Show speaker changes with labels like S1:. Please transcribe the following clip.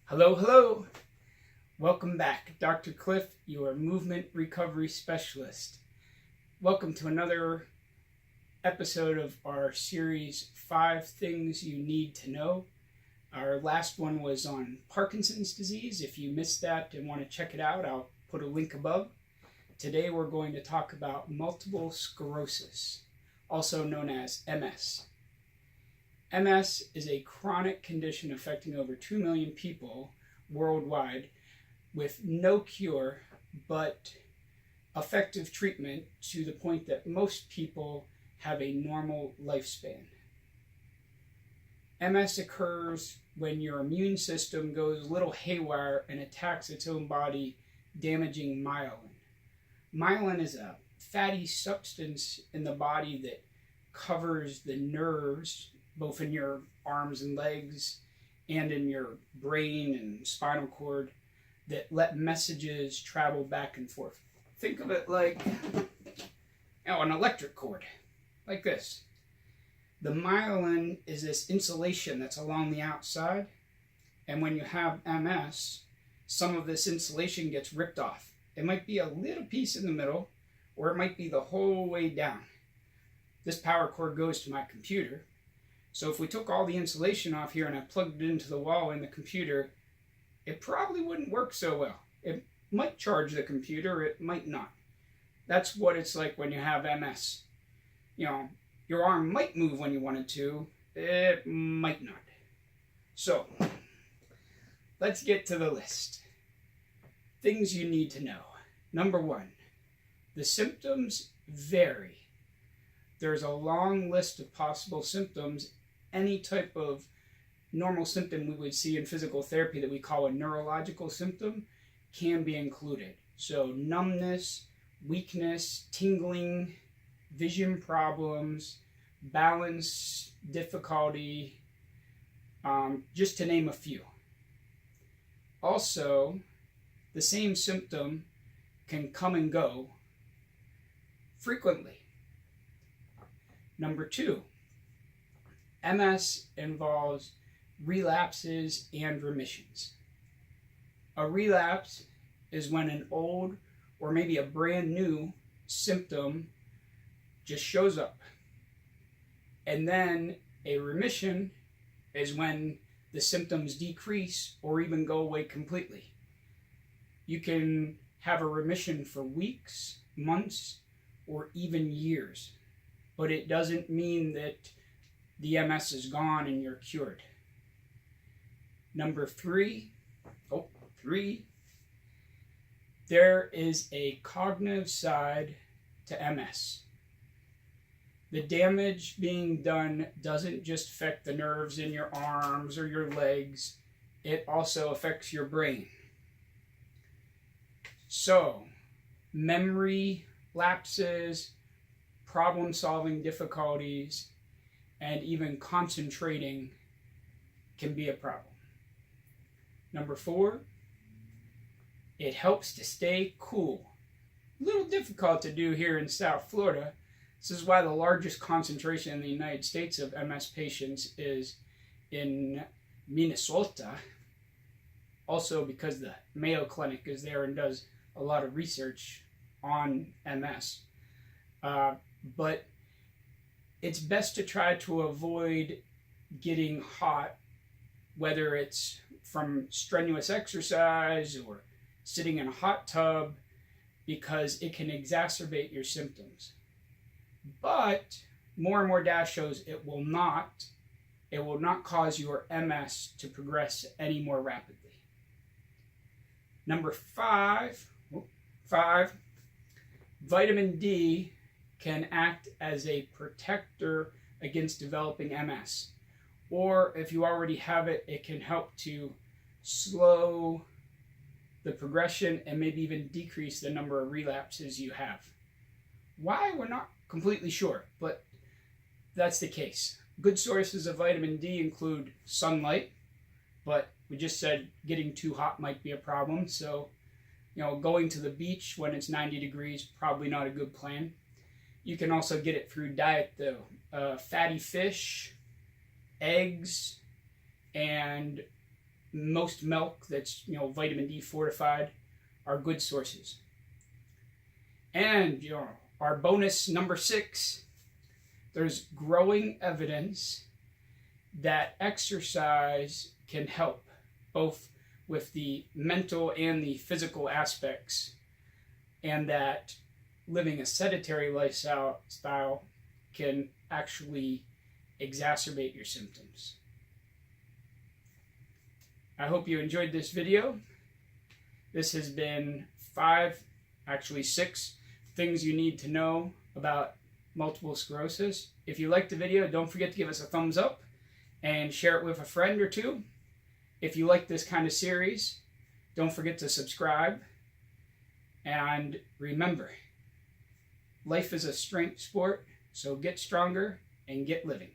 S1: Hello, hello. Welcome back. Dr. Clif, your movement recovery specialist. Welcome to another episode of our series, 5 Things You Need to Know. Our last one was on Parkinson's disease. If you missed that and want to check it out, I'll put a link above. Today we're going to talk about multiple sclerosis, also known as MS. MS is a chronic condition affecting over 2 million people worldwide with no cure but effective treatment to the point that most people have a normal lifespan. MS occurs when your immune system goes a little haywire and attacks its own body, damaging myelin. Myelin is a fatty substance in the body that covers the nerves both in your arms and legs and in your brain and spinal cord that let messages travel back and forth. Think of it like an electric cord, like this. The myelin is this insulation that's along the outside, and when you have MS, some of this insulation gets ripped off. It might be a little piece in the middle, or it might be the whole way down. This power cord goes to my computer. So if we took all the insulation off here and I plugged it into the wall in the computer, it probably wouldn't work so well. It might charge the computer, it might not. That's what it's like when you have MS. You know, your arm might move when you wanted to, it might not. So, let's get to the list. Things you need to know. Number 1, the symptoms vary. There's a long list of possible symptoms. Any type of normal symptom we would see in physical therapy that we call a neurological symptom can be included. So numbness, weakness, tingling, vision problems, balance difficulty, just to name a few. Also, the same symptom can come and go frequently. Number 2, MS involves relapses and remissions. A relapse is when an old or maybe a brand new symptom just shows up. And then a remission is when the symptoms decrease or even go away completely. You can have a remission for weeks, months, or even years. But it doesn't mean that the MS is gone and you're cured. Number 3, there is a cognitive side to MS. The damage being done doesn't just affect the nerves in your arms or your legs, it also affects your brain. So, memory lapses, problem-solving difficulties, and even concentrating can be a problem. Number 4, it helps to stay cool. A little difficult to do here in South Florida. This is why the largest concentration in the United States of MS patients is in Minnesota. Also because the Mayo Clinic is there and does a lot of research on MS. But it's best to try to avoid getting hot, whether it's from strenuous exercise or sitting in a hot tub, because it can exacerbate your symptoms. But more and more data shows it will not cause your MS to progress any more rapidly. Number 5, vitamin D can act as a protector against developing MS. Or if you already have it, it can help to slow the progression and maybe even decrease the number of relapses you have. Why? We're not completely sure, but that's the case. Good sources of vitamin D include sunlight, but we just said getting too hot might be a problem, so going to the beach when it's 90 degrees, probably not a good plan. You can also get it through diet though. Fatty fish, eggs, and most milk that's, vitamin D fortified are good sources. And, our bonus number 6, there's growing evidence that exercise can help both with the mental and the physical aspects, and that living a sedentary lifestyle can actually exacerbate your symptoms. I hope you enjoyed this video. This has been 6 things you need to know about multiple sclerosis. If you liked the video, don't forget to give us a thumbs up and share it with a friend or two. If you like this kind of series, don't forget to subscribe. And remember, life is a strength sport, so get stronger and get living.